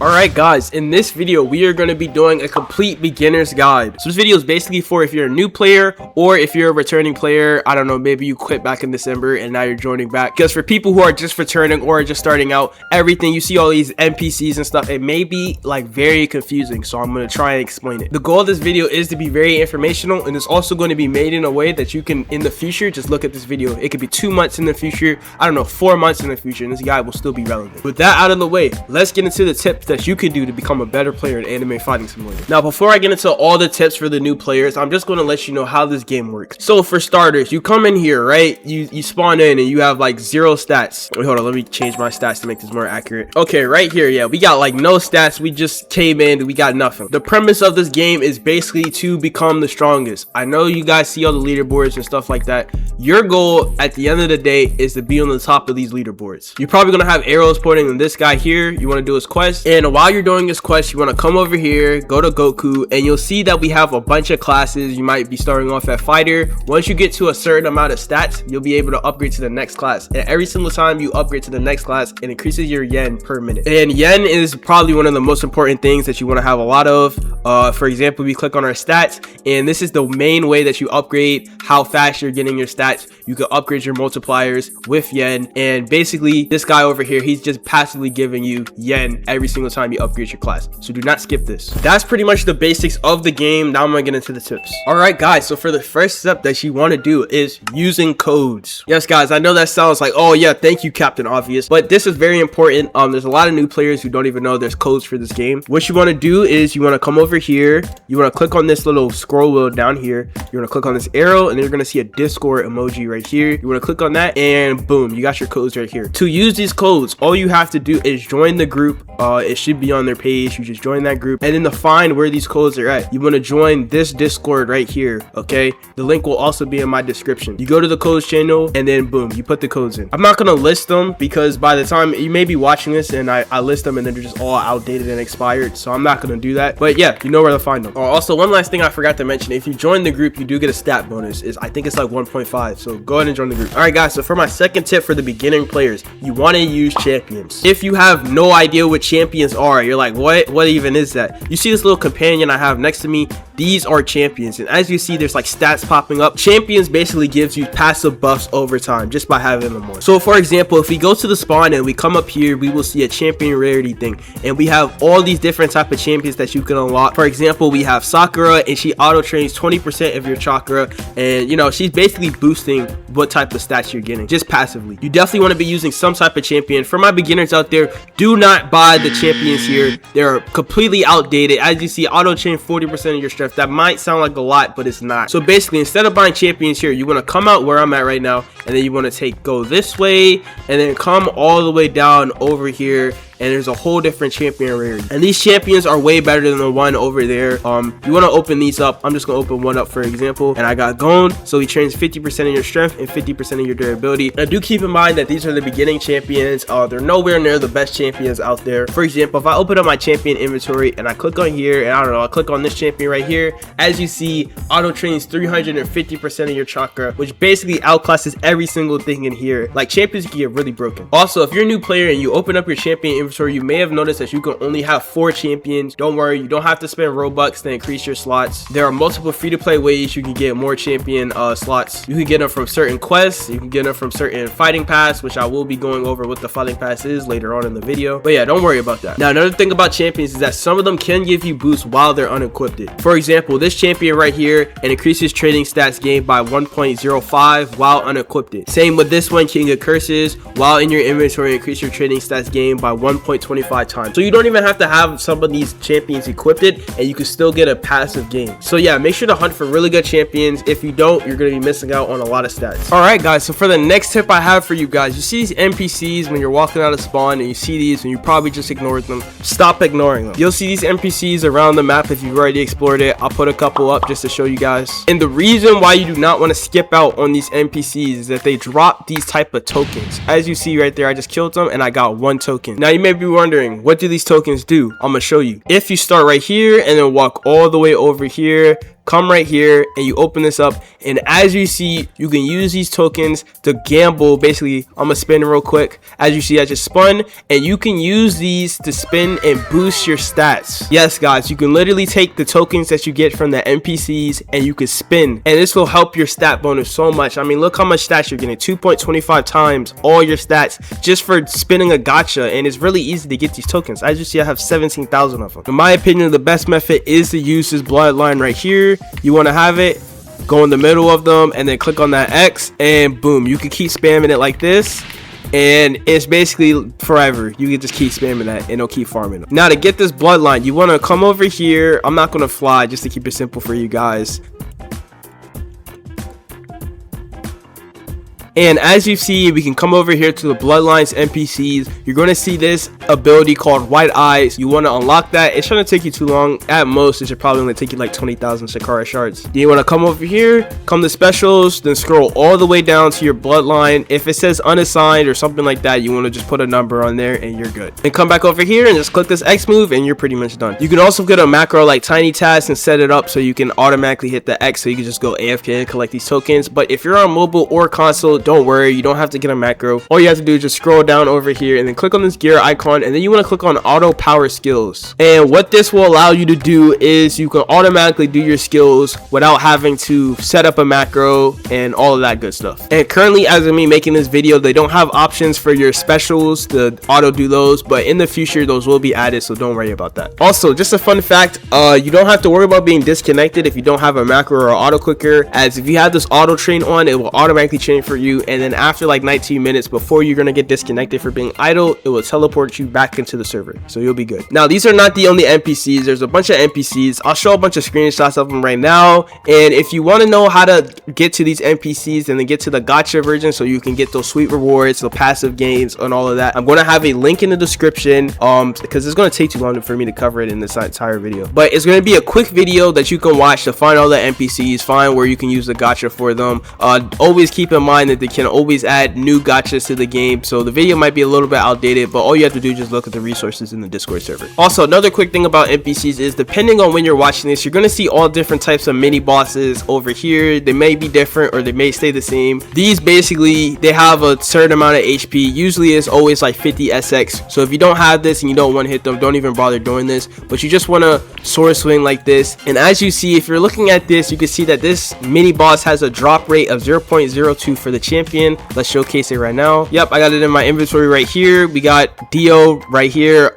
Alright guys, in this video we are going to be doing a complete beginner's guide. So this video is basically for if you're a new player or if you're a returning player. I don't know, maybe you quit back in December and now you're joining back. Because for people who are just returning or just starting out, everything you see, all these NPCs and stuff, it may be like very confusing. So I'm going to try and explain it. The goal of this video is to be very informational, and it's also going to be made in a way that you can in the future just look at this video. It could be 2 months in the future, I don't know, 4 months in the future, and this guide will still be relevant. With that out of the way, let's get into the tips that you can do to become a better player in Anime Fighting Simulator. Now, before I get into all the tips for the new players, I'm just going to let you know how this game works. So for starters, you come in here, right? You spawn in and you have like 0 stats. Wait, hold on, let me change my stats to make this more accurate. Okay, right here, yeah, we got like no stats. We just came in, we got nothing. The premise of this game is basically to become the strongest. I know you guys see all the leaderboards and stuff like that. Your goal at the end of the day is to be on the top of these leaderboards. You're probably going to have arrows pointing in this guy here. You want to do his quest, and while you're doing this quest, you want to come over here, go to Goku, and you'll see that we have a bunch of classes. You might be starting off at fighter. Once you get to a certain amount of stats, you'll be able to upgrade to the next class, and every single time you upgrade to the next class, it increases your yen per minute. And yen is probably one of the most important things that you want to have a lot of. For example, we click on our stats, and this is the main way that you upgrade how fast you're getting your stats. You can upgrade your multipliers with yen, and basically this guy over here, he's just passively giving you yen every single time you upgrade your class. So do not skip this. That's pretty much the basics of the game. Now I'm gonna get into the tips. All right guys, so for the first step that you want to do is using codes. Yes guys, I know that sounds like, oh yeah, thank you Captain Obvious, but this is very important. There's a lot of new players who don't even know there's codes for this game. What you want to do is you want to come over here, you want to click on this little scroll wheel down here, you want to click on this arrow, and then you're going to see a Discord emoji right here. You want to click on that, and boom, you got your codes right here. To use these codes, all you have to do is join the group. It should be on their page. You just join that group, and then to find where these codes are at, you want to join this Discord right here. Okay, the link will also be in my description. You go to the codes channel, and then boom, you put the codes in. I'm not going to list them because by the time you may be watching this and I list them and then they're just all outdated and expired, so I'm not going to do that. But yeah, you know where to find them. Also, one last thing I forgot to mention, if you join the group, you do get a stat bonus. I think it's like 1.5, so go ahead and join the group. All right guys, so for my second tip for the beginning players, you want to use champions. If you have no idea what champions are, you're like, what even is that? You see this little companion I have next to me? These are champions, and as you see, there's like stats popping up. Champions basically gives you passive buffs over time just by having them on. So for example, if we go to the spawn and we come up here, we will see a champion rarity thing, and we have all these different type of champions that you can unlock. For example, we have Sakura, and she auto trains 20% of your chakra, and you know, she's basically boosting what type of stats you're getting just passively. You definitely want to be using some type of champion. For my beginners out there, do not buy the champions here. They're completely outdated. As you see, auto chain 40% of your strength. That might sound like a lot, but it's not. So basically, instead of buying champions here, you want to come out where I'm at right now, and then you want to go this way, and then come all the way down over here, and there's a whole different champion rarity, and these champions are way better than the one over there. You want to open these up. I'm just gonna open one up for example, and I got Gon, so he trains 50% of your strength and 50% of your durability. Now do keep in mind that these are the beginning champions. They're nowhere near the best champions out there. For example, if I open up my champion inventory and I click on here, and I don't know, I click on this champion right here, as you see, auto trains 350% of your chakra, which basically outclasses every single thing in here. Like, champions can get really broken. Also, if you're a new player and you open up your champion inventory, you may have noticed that you can only have 4 champions. Don't worry, you don't have to spend Robux to increase your slots. There are multiple free-to-play ways you can get more champion slots. You can get them from certain quests, you can get them from certain fighting pass, which I will be going over what the fighting pass is later on in the video. But yeah, don't worry about that. Now, another thing about champions is that some of them can give you boosts while they're unequipped. For example, this champion right here, and increases trading stats gained by 1.05 while unequipped. Same with this one, King of Curses, while in your inventory, increase your trading stats gained by 1.25 times. So you don't even have to have some of these champions equipped, and you can still get a passive game. So yeah, make sure to hunt for really good champions. If you don't, you're going to be missing out on a lot of stats. All right guys, so for the next tip I have for you guys, you see these NPCs when you're walking out of spawn, and you see these and you probably just ignored them. Stop ignoring them. You'll see these NPCs around the map if you've already explored it. I'll put a couple up just to show you guys. And the reason why you do not want to skip out on these NPCs is that they drop these type of tokens. As you see right there, I just killed them and I got 1 token. Now you may be wondering, what do these tokens do? I'm gonna show you. If you start right here and then walk all the way over here, come right here and you open this up, and as you see, you can use these tokens to gamble. Basically, I'm gonna spin real quick. As you see, I just spun, and you can use these to spin and boost your stats. Yes guys, you can literally take the tokens that you get from the NPCs and you can spin, and this will help your stat bonus so much. I mean, look how much stats you're getting, 2.25 times all your stats just for spinning a gacha, and it's really easy to get these tokens. As you see, I have 17,000 of them. In my opinion, the best method is to use this bloodline right here. You want to have it, go in the middle of them, and then click on that X, and boom, you can keep spamming it like this, and it's basically forever. You can just keep spamming that and it'll keep farming them. Now to get this bloodline, you want to come over here. I'm not going to fly just to keep it simple for you guys. And as you see, we can come over here to the bloodlines NPCs. You're going to see this ability called white eyes. You want to unlock that. It shouldn't take you too long. At most, it should probably only take you like 20,000 Shakara shards. Then you want to come over here, come to specials, then scroll all the way down to your bloodline. If it says unassigned or something like that, you want to just put a number on there and you're good. Then come back over here and just click this X move and you're pretty much done. You can also get a macro like tiny task and set it up so you can automatically hit the X, so you can just go AFK and collect these tokens. But if you're on mobile or console, don't worry, you don't have to get a macro. All you have to do is just scroll down over here and then click on this gear icon, and then you want to click on auto power skills. And what this will allow you to do is you can automatically do your skills without having to set up a macro and all of that good stuff. And currently, as of me making this video, they don't have options for your specials to auto do those, but in the future those will be added, so don't worry about that. Also, just a fun fact, you don't have to worry about being disconnected if you don't have a macro or auto clicker, as if you have this auto train on, it will automatically train for you, and then after like 19 minutes before you're gonna get disconnected for being idle, it will teleport you back into the server, so you'll be good. Now these are not the only NPCs. There's a bunch of NPCs. I'll show a bunch of screenshots of them right now, and if you want to know how to get to these NPCs and then get to the gacha version so you can get those sweet rewards, the passive gains and all of that, I'm going to have a link in the description, because it's going to take too long for me to cover it in this entire video, but it's going to be a quick video that you can watch to find all the NPCs, find where you can use the gacha for them. Always keep in mind that they can always add new gachas to the game, so the video might be a little bit outdated, but all you have to do is just look at the resources in the Discord server. Also, another quick thing about NPCs is, depending on when you're watching this, you're going to see all different types of mini bosses over here. They may be different or they may stay the same. These basically, they have a certain amount of HP. Usually it's always like 50 SX, so if you don't have this and you don't want to hit them, don't even bother doing this, but you just want to sword swing like this. And as you see, if you're looking at this, you can see that this mini boss has a drop rate of 0.02 for the champion. Let's showcase it right now. Yep, I got it in my inventory right here. We got Dio right here.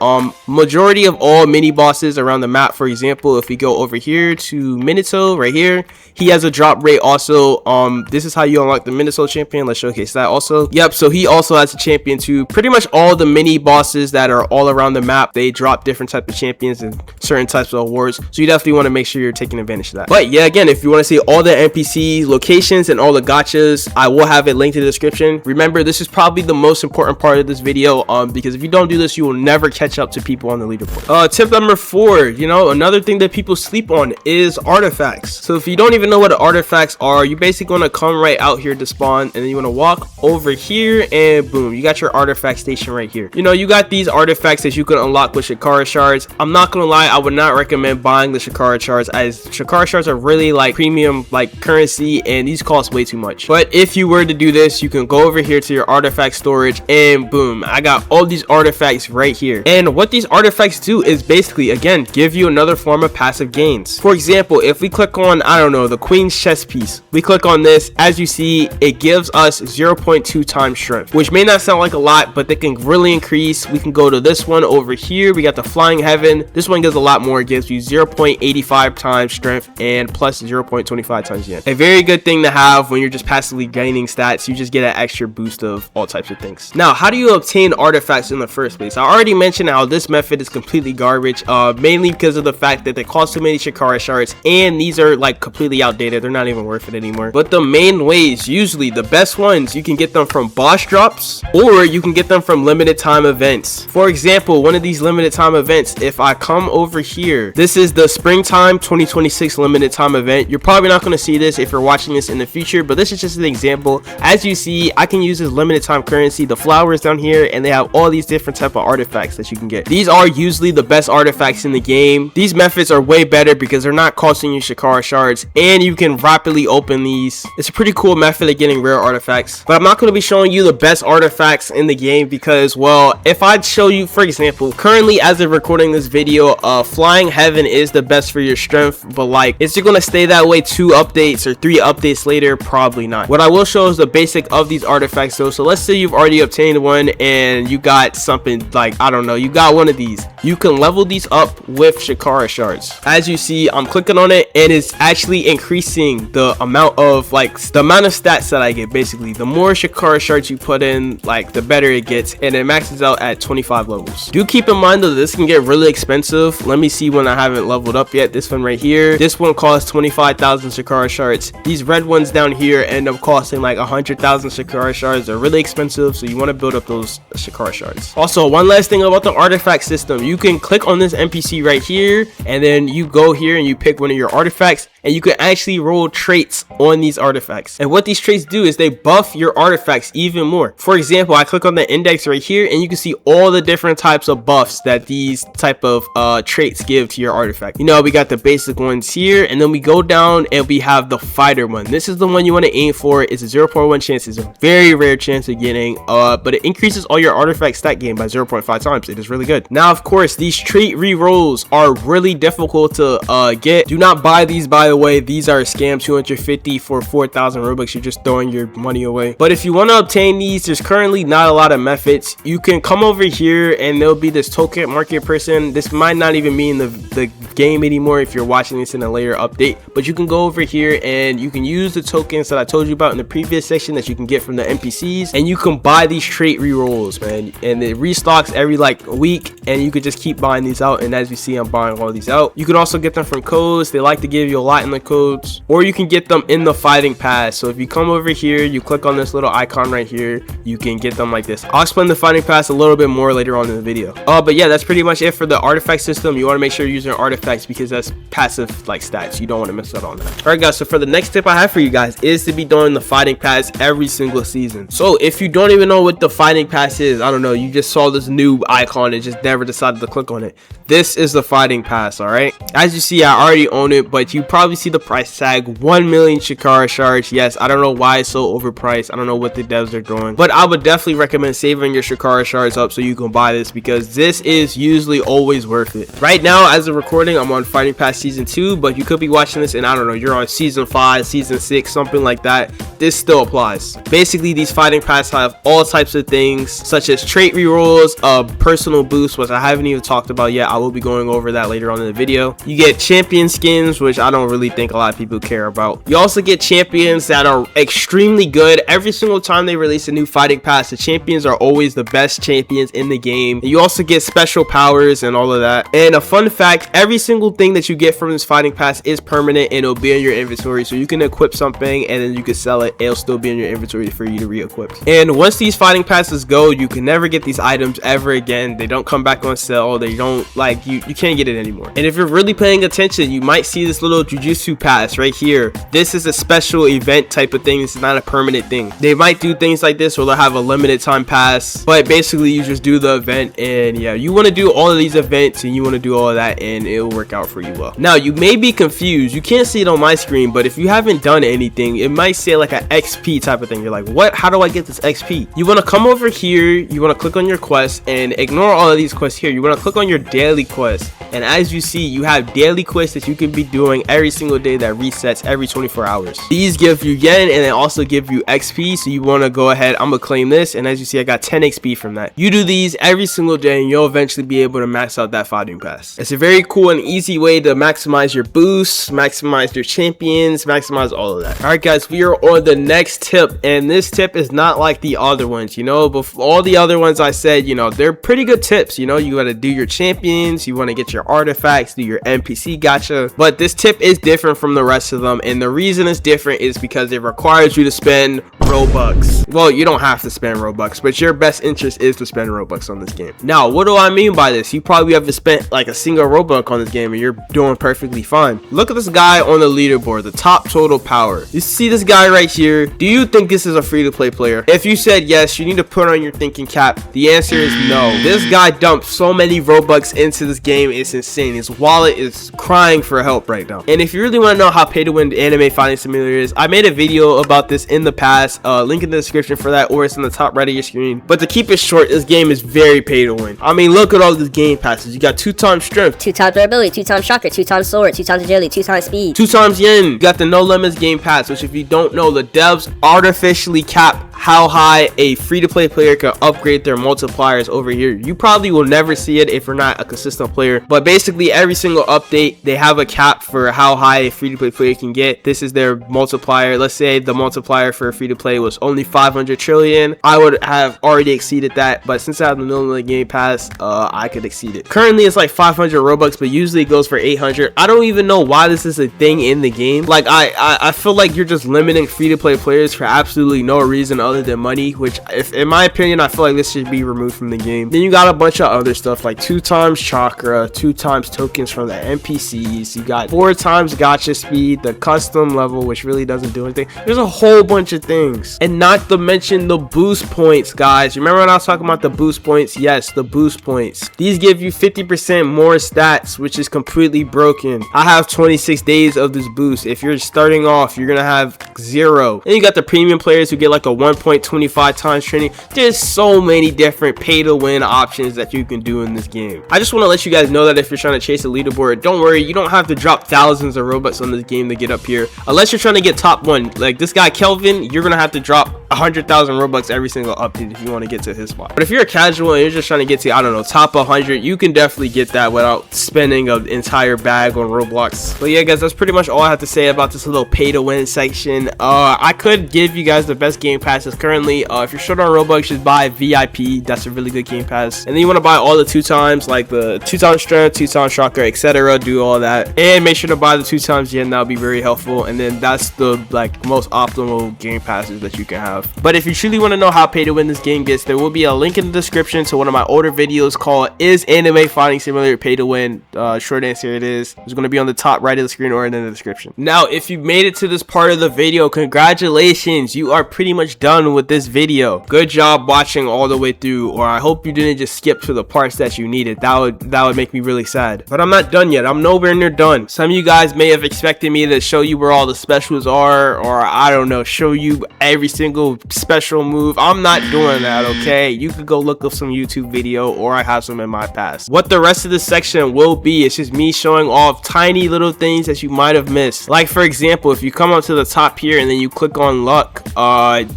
Majority of all mini bosses around the map, for example, if we go over here to Minato right here, he has a drop rate also. This is how you unlock the Minato champion. Let's showcase that also. Yep, so he also has a champion too. Pretty much all the mini bosses that are all around the map, they drop different types of champions and certain types of awards, so you definitely want to make sure you're taking advantage of that. But yeah, again, if you want to see all the NPC locations and all the gachas, I will have it linked in the description. Remember, this is probably the most important part of this video, because if you don't do this, you will never catch up to people on the leaderboard. Tip number 4, you know, another thing that people sleep on is artifacts. So if you don't even know what the artifacts are, you basically want to come right out here to spawn, and then you want to walk over here, and boom, you got your artifact station right here. You know, you got these artifacts that you can unlock with Shakara shards. I'm not gonna lie, I would not recommend buying the Shakara shards, as Shakara shards are really like premium like currency, and these cost way too much. But if you were to do this, you can go over here to your artifact storage, and boom, I got all these artifacts right here. And what these artifacts do is basically, again, give you another form of passive gains. For example, if we click on, I don't know, the Queen's chess piece, we click on this, as you see, it gives us 0.2 times strength, which may not sound like a lot, but they can really increase. We can go to this one over here. We got the Flying Heaven. This one gives a lot more. It gives you 0.85 times strength and plus 0.25 times yen. A very good thing to have when you're just passively gaining stats. You just get an extra boost of all types of things. Now, how do you obtain artifacts in the first place? I already mentioned how this method is completely garbage, mainly because of the fact that they cost too many Shakara shards, and these are like completely outdated. They're not even worth it anymore. But the main ways, usually the best ones, you can get them from boss drops, or you can get them from limited time events. For example, one of these limited time events, if I come over here, this is the springtime 2026 limited time event. You're probably not going to see this if you're watching this in the future, but this is just an example As you see, I can use this limited time currency, the flowers down here, and they have all these different type of artifacts that you can get. These are usually the best artifacts in the game. These methods are way better because they're not costing you Shikara shards, and you can rapidly open these. It's a pretty cool method of getting rare artifacts, but I'm not going to be showing you the best artifacts in the game because, well, if I show you, for example, currently as of recording this video, flying heaven is the best for your strength, but like, is it going to stay that way 2 updates or 3 updates later? Probably not. What I will show is the basic of these artifacts though. So let's say you've already obtained one and you got something like, I don't know, you got one of these. You can level these up with Shikara shards. As you see, I'm clicking on it and it's actually increasing the amount of stats that I get. Basically, the more Shikara shards you put in, like, the better it gets, and it maxes out at 25 levels. Do keep in mind though, this can get really expensive. Let me see when I haven't leveled up yet. This one right here, this one costs 25,000 Shikara shards. These red ones down here end up costing like 100,000 Shikara shards. They're really expensive, so you want to build up those Shikara shards. Also, one last thing about the artifact system, you can click on this NPC right here, and then you go here and you pick one of your artifacts, and you can actually roll traits on these artifacts. And what these traits do is they buff your artifacts even more. For example, I click on the index right here and you can see all the different types of buffs that these type of traits give to your artifact. You know, we got the basic ones here, and then we go down and we have the fighter one. This is the one you want to aim for. It's a 0.1 chance. It's a very rare chance of getting, but it increases all your artifact stat gain by 0.5 times. It is really good. Now, of course, these trait re-rolls are really difficult to get. Do not buy these, by the way. These are a scam. 250 for 4,000 Robux. You're just throwing your money away. But if you want to obtain these, there's currently not a lot of methods. You can come over here and there'll be this token market person. This might not even be in the game anymore if you're watching this in a later update, but you can go over here and you can use the tokens that I told you about in the previous section that you can get from the NPCs, and you can buy these trait re-rolls, man, and it restocks every like week, and you could just keep buying these out. And as you see, I'm buying all these out. You can also get them from codes. They like to give you a lot in the codes, or you can get them in the fighting pass. So if you come over here, you click on this little icon right here, you can get them like this. I'll explain the fighting pass a little bit more later on in the video. But yeah, that's pretty much it for the artifact system. You want to make sure you're using artifacts because that's passive like stats. You don't want to miss out on that. All right guys, so for the next tip I have for you guys is to be doing the fighting pass every single season. So if you don't even know what the fighting pass is, I don't know, you just saw this new icon and just never decided to click on it, this is the fighting pass. All right, as you see, I already own it, but you probably see the price tag, 1 million Shikara shards. Yes, I don't know why it's so overpriced. I don't know what the devs are doing, but I would definitely recommend saving your Shikara shards up so you can buy this, because this is usually always worth it. Right now, as of recording, I'm on Fighting Pass Season 2, but you could be watching this and I don't know, you're on Season 5, Season 6, something like that. This still applies. Basically, these Fighting Pass have all types of things, such as trait rerolls, personal boosts, which I haven't even talked about yet. I will be going over that later on in the video. You get champion skins, which I don't really think a lot of people care about. You also get champions that are extremely good. Every single time they release a new Fighting Pass, the champions are always the best champions in the game. You also get special powers and all of that. And a fun fact, every single thing that you get from this Fighting Pass is permanent and it'll be in your inventory, so you can equip something and then you can sell it. It'll still be in your inventory for you to re-equip. And once these Fighting Passes go, you can never get these items ever again. They don't come back on sale. They don't, like, you can't get it anymore. And if you're really paying attention, you might see this little Jujutsu pass right here. This is a special event type of thing. This is not a permanent thing. They might do things like this, or they'll have a limited time pass, but basically you just do the event. And yeah, you want to do all of these events and you want to do all of that, and it'll work out for you well. Now, you may be confused. You can't see it on my screen, but if you haven't done anything, it might say like an XP type of thing. You're like, what? How do I get this XP? You want to come over here, you want to click on your quest and ignore all of these quests here. You want to click on your daily quest, and as you see, you have daily quests that you can be doing every single day that resets every 24 hours. These give you yen and they also give you XP, so you want to go ahead, I'm gonna claim this, and as you see, I got 10 XP from that. You do these every single day and you'll eventually be able to max out that fighting pass. It's a very cool and easy way to maximize your boosts, maximize your champions, maximize all of that. All right guys, we are on the next tip, and this tip is not like the other ones, you know. But all the other ones I said, you know, they're pretty good tips. You know, you got to do your champions, you want to get your artifacts, do your NPC gacha, but this tip is different from the rest of them, and the reason it's different is because it requires you to spend Robux. Well, you don't have to spend Robux, but your best interest is to spend Robux on this game. Now, what do I mean by this? You probably haven't spent like a single Robux on this game and you're doing perfectly fine. Look at this guy on the leaderboard, the top total power. You see this guy right here? Do you think this is a free-to-play player? If you said yes, you need to put on your thinking cap. The answer is no. This guy dumped so many Robux into this game, it's insane. His wallet is crying for help right now. And if you really want to know how pay-to-win anime fighting simulator is, I made a video about this in the past. Link in the description for that, or it's in the top right of your screen. But to keep it short, this game is very pay-to-win. I mean, look at all these game passes. You got 2 times strength, 2 times durability, 2 times shocker, 2 times sword, 2 times agility, 2 times speed, 2 times yen. You got the no limits game pass, which if you don't know, the devs artificially cap how high a free-to-play player can upgrade their multipliers over here. You probably will never see it if you're not a consistent player, but basically every single update they have a cap for how high a free-to-play player can get. This is their multiplier. Let's say the multiplier for a free-to-play was only 500 trillion. I would have already exceeded that, but since I have the no limit game pass, I could exceed it. Currently it's like 500 Robux, but usually it goes for 800. I don't even know why this is a thing in the game. Like I feel like you're just limiting free-to-play players for absolutely no reason other than money, which if in my opinion, I feel like this should be removed from the game. Then you got a bunch of other stuff like 2 times chakra, 2 times tokens from the NPCs. You got 4 times gacha speed, the custom level, which really doesn't do anything. There's a whole bunch of things, and not to mention the boost points, guys. Remember when I was talking about the boost points? Yes, the boost points. These give you 50% more stats, which is completely broken. I have 26 days of this boost. If you're starting off, you're gonna have 0. Then you got the premium players who get like a 1.25 times training. There's so many different pay to win options that you can do in this game. I just want to let you guys know that if you're trying to chase a leaderboard, don't worry, you don't have to drop thousands of Robux on this game to get up here. Unless you're trying to get top 1, like this guy Kelvin, you're gonna have to drop 100,000 Robux every single update if you want to get to his spot. But if you're a casual and you're just trying to get to, I don't know, top 100, you can definitely get that without spending an entire bag on Roblox. But yeah, guys, that's pretty much all I have to say about this little pay to win section. I could give you guys the best game passes currently. If you're short on Robux, just buy VIP. That's a really good game pass. And then you want to buy all the 2 times, like the 2 times strength, 2 times chakra, etc. Do all that, and make sure to buy the 2 times yen. That'll be very helpful. And then that's the like most optimal game passes that you can have. But if you truly want to know how pay to win this game gets, there will be a link in the description to one of my older videos called "Is Anime Fighting Simulator Pay to Win?" Short answer, it is. It's going to be on the top right of the screen or in the description. Now, if you made it to this part of the video, congratulations, you are pretty much done with this video. Good job watching all the way through, or I hope you didn't just skip to the parts that you needed. That would make me really sad. But I'm not done yet. I'm nowhere near done. Some of you guys may have expected me to show you where all the specials are, or I don't know, show you every single special move. I'm not doing that, okay? You could go look up some YouTube video, or I have some in my past. What the rest of this section will be, it's just me showing off tiny little things that you might have missed. Like for example, if you come up to the top here and then you click on luck,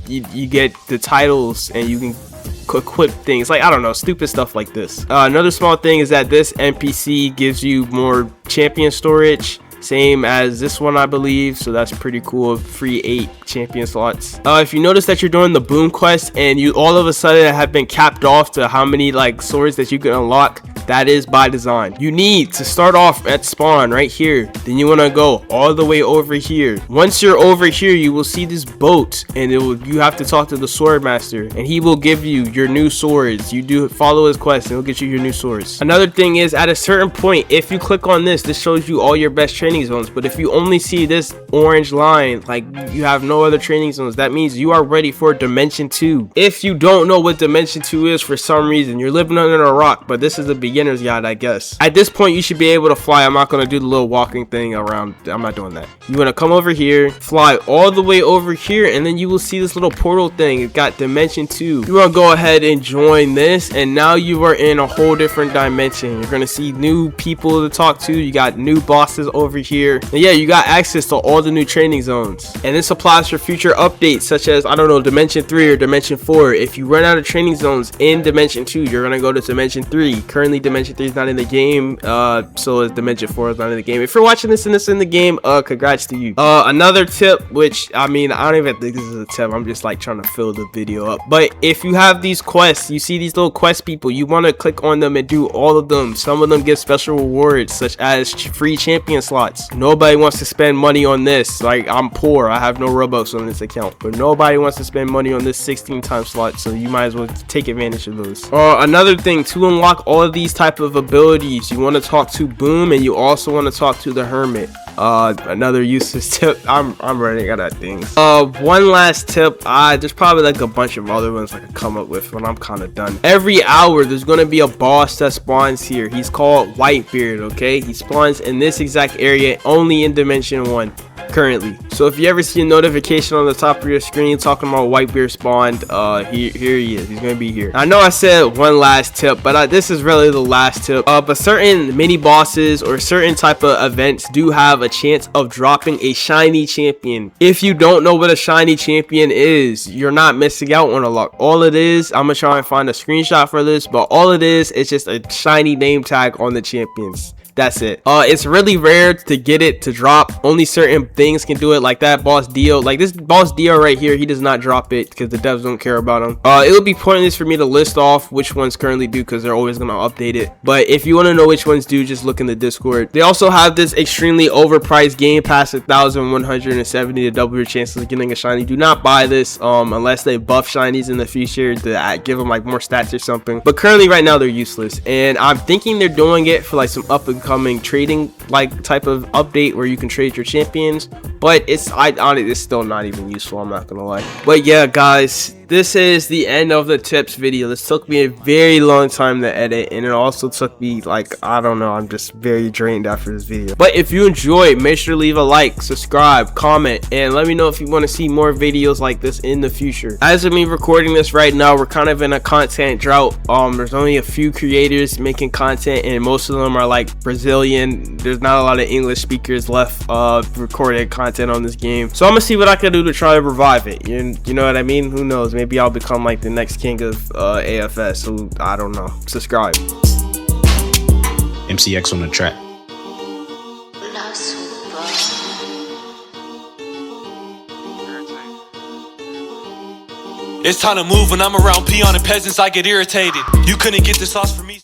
you get the titles and you can equip things, like I don't know, stupid stuff like this. Another small thing is that this NPC gives you more champion storage, same as this one, I believe, so that's pretty cool. Free 8 champion slots. If you notice that you're doing the boom quest and you all of a sudden have been capped off to how many like swords that you can unlock, that is by design. You need to start off at spawn right here, then you want to go all the way over here. Once you're over here, you will see this boat, and you have to talk to the sword master, and he will give you your new swords. You do follow his quest and he'll get you your new swords. Another thing is, at a certain point, if you click on this shows you all your best training zones, but if you only see this orange line, like you have no other training zones, that means you are ready for Dimension 2. If you don't know what Dimension 2 is for some reason, you're living under a rock, but this is the beginner's guide, I guess. At this point, you should be able to fly. I'm not going to do the little walking thing around. I'm not doing that. You want to come over here, fly all the way over here, and then you will see this little portal thing. It got Dimension 2. You want to go ahead and join this, and now you are in a whole different dimension. You're going to see new people to talk to. You got new bosses over here. And yeah, you got access to all the new training zones. And this applies for future updates, such as, I don't know, Dimension 3 or Dimension 4. If you run out of training zones in Dimension 2, you're going to go to Dimension 3. Currently, Dimension 3 is not in the game, so is Dimension 4 is not in the game. If you're watching this and it's in the game, congrats to you. Another tip, which I mean, I don't even think this is a tip, I'm just like trying to fill the video up, but if you have these quests, you see these little quest people, you want to click on them and do all of them. Some of them give special rewards such as free champion slots. Nobody wants to spend money on this. Like, I'm poor, I have no Robux on this account, but nobody wants to spend money on this 16 time slot, so you might as well take advantage of those. Another thing, to unlock all of these type of abilities, you want to talk to Boom, and you also want to talk to the Hermit. Another useless tip. I'm running out of things. One last tip. There's probably like a bunch of other ones I could come up with, but I'm kind of done. Every hour there's gonna be a boss that spawns here. He's called Whitebeard. Okay, he spawns in this exact area, only in Dimension 1 currently. So if you ever see a notification on the top of your screen talking about Whitebeard spawned, here he is. He's gonna be here. I know I said one last tip, but this is really the last tip. But certain mini bosses or certain type of events do have a chance of dropping a shiny champion. If you don't know what a shiny champion is, you're not missing out on a lot. All it is, I'm gonna try and find a screenshot for this, but all it is just a shiny name tag on the champions. That's it. It's really rare to get it to drop. Only certain things can do it, like that boss Dio. Like this boss Dio right here, he does not drop it because the devs don't care about him. It would be pointless for me to list off which ones currently do because they're always gonna update it. But if you want to know which ones do, just look in the Discord. They also have this extremely overpriced game pass, 1,170 to double your chances of getting a shiny. Do not buy this unless they buff shinies in the future to give them like more stats or something. But currently right now they're useless, and I'm thinking they're doing it for like some up and coming trading like type of update where you can trade your champions, but it's still not even useful, I'm not gonna lie. But yeah guys, this is the end of the tips video. This took me a very long time to edit, and it also took me like, I don't know, I'm just very drained after this video. But if you enjoyed, make sure to leave a like, subscribe, comment, and let me know if you want to see more videos like this in the future. As of me recording this right now, we're kind of in a content drought. There's only a few creators making content, and most of them are like Brazilian. There's not a lot of English speakers left recording content on this game, so I'm gonna see what I can do to try to revive it. You know what I mean? Who knows? Maybe I'll become like the next king of AFS. Who, I don't know. Subscribe. MCX on the track. It's time to move when I'm around peon and peasants. I get irritated. You couldn't get the sauce for me.